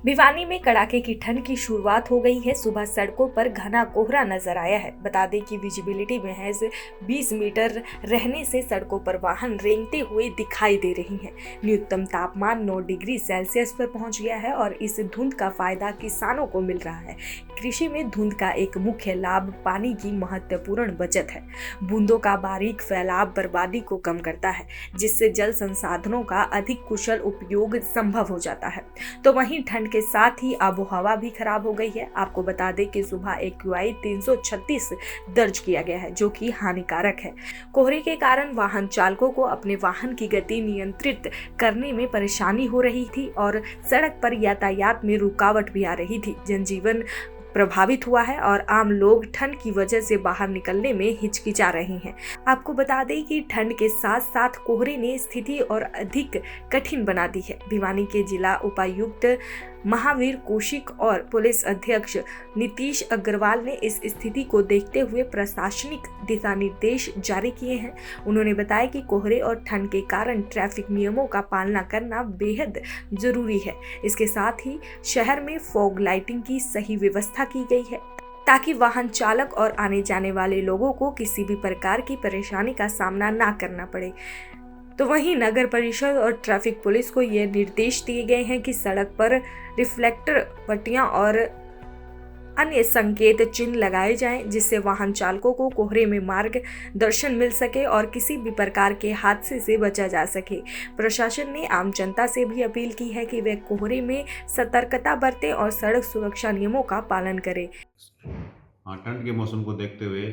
भिवानी में कड़ाके की ठंड की शुरुआत हो गई है। सुबह सड़कों पर घना कोहरा नजर आया है। बता दें कि विजिबिलिटी महज 20 मीटर रहने से सड़कों पर वाहन रेंगते हुए दिखाई दे रही हैं। न्यूनतम तापमान 9 डिग्री सेल्सियस पर पहुंच गया है और इस धुंध का फायदा किसानों को मिल रहा है। कृषि में धुंध का एक मुख्य लाभ पानी की महत्वपूर्ण बचत है। बूंदों का बारीक फैलाव बर्बादी को कम करता है, जिससे जल संसाधनों का अधिक कुशल उपयोग संभव हो जाता है। तो वहीं ठंड के साथ ही आबोहवा भी खराब हो गई है। आपको बता दें कि सुबह AQI 336 दर्ज किया गया है, जो कि हानिकारक है। कोहरे के कारण वाहन चालकों को अपने वाहन की गति नियंत्रित करने में परेशानी हो रही थी और सड़क पर यातायात में रुकावट भी आ रही थी। जनजीवन प्रभावित हुआ है और आम लोग ठंड की वजह से बाहर निकलने में हिचकिचा रहे हैं। आपको बता दें कि ठंड के साथ साथ कोहरे ने स्थिति और अधिक कठिन बना दी है। भिवानी के जिला उपायुक्त महावीर कौशिक और पुलिस अध्यक्ष नीतीश अग्रवाल ने इस स्थिति को देखते हुए प्रशासनिक दिशा निर्देश जारी किए हैं। उन्होंने बताया कि कोहरे और ठंड के कारण ट्रैफिक नियमों का पालना करना बेहद जरूरी है। इसके साथ ही शहर में फॉग लाइटिंग की सही व्यवस्था की गई है, ताकि वाहन चालक और आने जाने वाले लोगों को किसी भी प्रकार की परेशानी का सामना ना करना पड़े। तो वहीं नगर परिषद और ट्रैफिक पुलिस को ये निर्देश दिए गए हैं कि सड़क पर रिफ्लेक्टर पट्टियां और अन्य संकेत चिन्ह लगाए जाएं, जिससे वाहन चालकों को कोहरे में मार्ग दर्शन मिल सके और किसी भी प्रकार के हादसे से बचा जा सके। प्रशासन ने आम जनता से भी अपील की है कि वे कोहरे में सतर्कता बरतें और सड़क सुरक्षा नियमों का पालन करें। हाँ, ठंड के मौसम को देखते हुए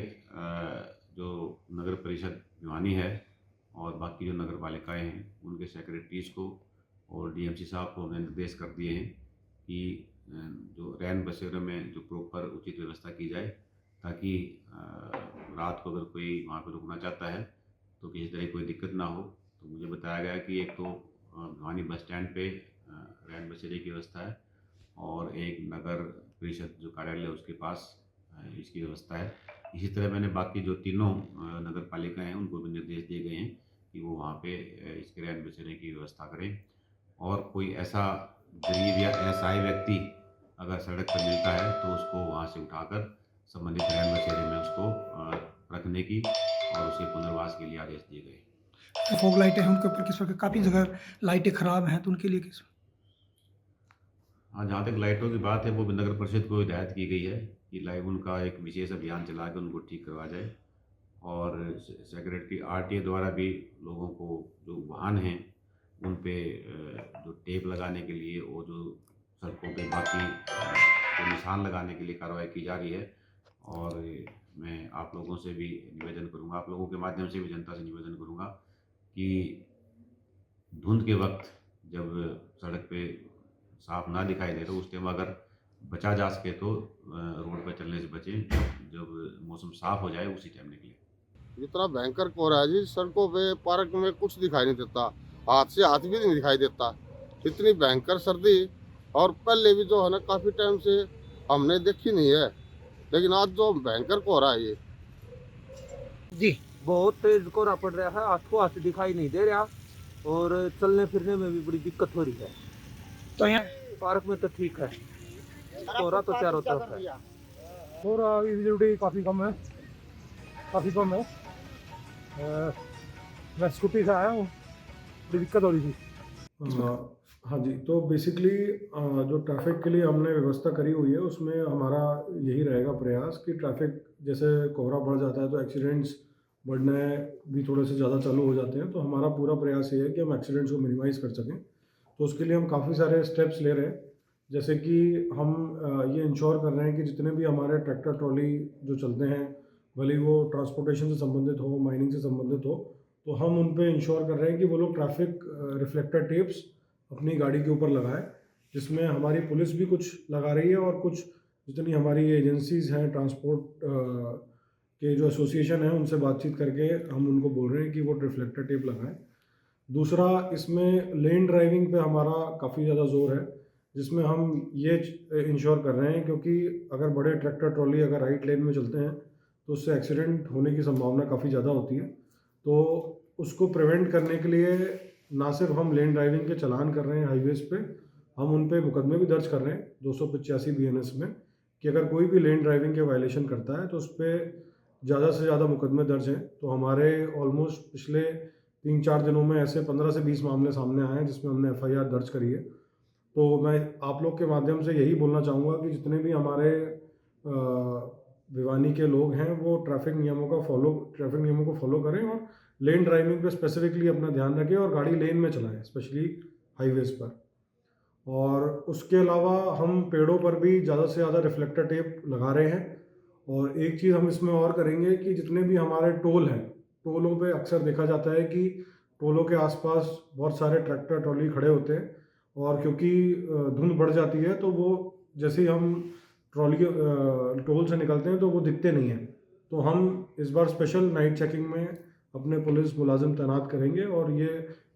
जो नगर परिषद भिवानी है और बाकी जो नगर पालिकाएँ हैं, उनके सेक्रेटरीज़ को और डीएमसी साहब को हमने निर्देश कर दिए हैं कि जो रैन बसेरों में जो प्रॉपर उचित व्यवस्था की जाए, ताकि रात को अगर कोई वहाँ पर रुकना चाहता है तो किसी तरह की कोई दिक्कत ना हो। तो मुझे बताया गया कि एक तो भिवानी बस स्टैंड पे रैन बसेरे की व्यवस्था है और एक नगर परिषद जो कार्यालय है उसके पास इसकी व्यवस्था है। इसी तरह मैंने बाकी जो तीनों नगर पालिकाएँ हैं उनको भी निर्देश दिए गए हैं कि वो वहाँ पे इसके रैन बसेरे की व्यवस्था करें और कोई ऐसा गरीब या असहाय व्यक्ति अगर सड़क पर मिलता है तो उसको वहाँ से उठाकर संबंधित रैन बसेरे में उसको रखने की और उसे पुनर्वास के लिए आदेश दिए गए। फॉग लाइटें हैं उनके ऊपर किस प्रकार, काफ़ी जगह लाइटें खराब हैं तो उनके लिए किस। हाँ, जहाँ तक लाइटों की बात है वो भी नगर परिषद को हिदायत की गई है कि लाइव उनका एक विशेष अभियान चला के उनको ठीक करवा जाए और सेक्रेटरी आरटीए द्वारा भी लोगों को जो वाहन हैं उन पे जो टेप लगाने के लिए और जो सड़कों पे बाकी जो निशान लगाने के लिए कार्रवाई की जा रही है। और मैं आप लोगों से भी निवेदन करूँगा, आप लोगों के माध्यम से भी जनता से निवेदन करूँगा कि धुंध के वक्त जब सड़क पे साफ ना दिखाई दे तो उस टाइम अगर बचा जा सके तो रोड पर चलने से बचें। जब मौसम साफ हो जाए उसी टाइम निकले। इतना भयंकर कोहरा है जी, सड़कों पे पार्क में कुछ दिखाई नहीं देता, हाथ से हाथ भी नहीं दिखाई देता। इतनी भयंकर सर्दी और पहले भी जो है ना काफ़ी टाइम से हमने देखी नहीं है, लेकिन आज जो भयंकर कोहरा है ये जी बहुत तेज कोहरा पड़ रहा है, आंखों हाथ दिखाई नहीं दे रहा और चलने फिरने में भी बड़ी दिक्कत हो रही है। तो यहाँ पार्क में तो ठीक है, कोहरा तो चारों तरफ है। कोहरा विजिबिलिटी काफ़ी कम है, मैं स्कूटी से आया हूँ, बड़ी दिक्कत हो रही थी। हाँ जी, तो बेसिकली जो ट्रैफिक के लिए हमने व्यवस्था करी हुई है उसमें हमारा यही रहेगा प्रयास कि ट्रैफिक जैसे कोहरा बढ़ जाता है तो एक्सीडेंट्स बढ़ने भी थोड़े से ज़्यादा चालू हो जाते हैं। तो हमारा पूरा प्रयास ये है कि हम एक्सीडेंट्स को मिनिमाइज़ कर सकें। तो उसके लिए हम काफ़ी सारे स्टेप्स ले रहे हैं, जैसे कि हम ये इंश्योर कर रहे हैं कि जितने भी हमारे ट्रैक्टर ट्रॉली जो चलते हैं, भले वो ट्रांसपोर्टेशन से संबंधित हो, माइनिंग से संबंधित हो, तो हम उन पे इंश्योर कर रहे हैं कि वो लोग ट्रैफिक रिफ्लेक्टर टेप्स अपनी गाड़ी के ऊपर लगाएं, जिसमें हमारी पुलिस भी कुछ लगा रही है और कुछ जितनी हमारी एजेंसीज़ हैं ट्रांसपोर्ट के जो एसोसिएशन हैं उनसे बातचीत करके हम उनको बोल रहे हैं कि वो रिफ्लेक्टर टेप लगाएं। दूसरा, इसमें लेन ड्राइविंग पे हमारा काफ़ी ज़्यादा जोर है, जिसमें हम ये इंश्योर कर रहे हैं क्योंकि अगर बड़े ट्रैक्टर ट्रॉली अगर राइट लेन में चलते हैं तो उससे एक्सीडेंट होने की संभावना काफ़ी ज़्यादा होती है। तो उसको प्रिवेंट करने के लिए ना सिर्फ हम लेन ड्राइविंग के चलान कर रहे हैं हाईवेज़ पे, हम उन पे मुकदमे भी दर्ज कर रहे हैं 285 BNS में, कि अगर कोई भी लेन ड्राइविंग के वायलेशन करता है तो उस पर ज़्यादा से ज़्यादा मुकदमे दर्ज हैं। तो हमारे ऑलमोस्ट पिछले 3-4 दिनों में ऐसे 15 से 20 मामले सामने आए हैं जिसमें हमने FIR दर्ज करी है। तो मैं आप लोग के माध्यम से यही बोलना चाहूँगा कि जितने भी हमारे भिवानी के लोग हैं वो ट्रैफिक नियमों को फॉलो करें और लेन ड्राइविंग पे स्पेसिफिकली अपना ध्यान रखें और गाड़ी लेन में चलाएं, स्पेशली हाईवेज़ पर। और उसके अलावा हम पेड़ों पर भी ज़्यादा से ज़्यादा रिफ्लेक्टर टेप लगा रहे हैं। और एक चीज़ हम इसमें और करेंगे कि जितने भी हमारे टोल हैं, टोलों पे अक्सर देखा जाता है कि टोलों के आसपास बहुत सारे ट्रैक्टर ट्रॉली खड़े होते हैं और क्योंकि धुंध बढ़ जाती है तो वो जैसे ही हम टोल से निकलते हैं तो वो दिखते नहीं हैं। तो हम इस बार स्पेशल नाइट चेकिंग में अपने पुलिस मुलाजिम तैनात करेंगे और ये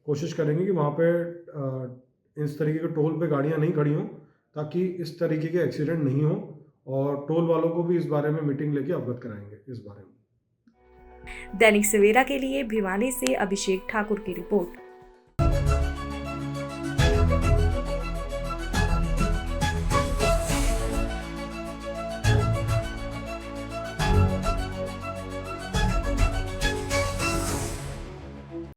कोशिश करेंगे कि वहाँ पे इस तरीके के टोल पे गाड़ियाँ नहीं खड़ी हों ताकि इस तरीके के एक्सीडेंट नहीं हो, और टोल वालों को भी इस बारे में मीटिंग लेके अवगत कराएंगे इस बारे में। दैनिक सवेरा के लिए भिवानी से अभिषेक ठाकुर की रिपोर्ट।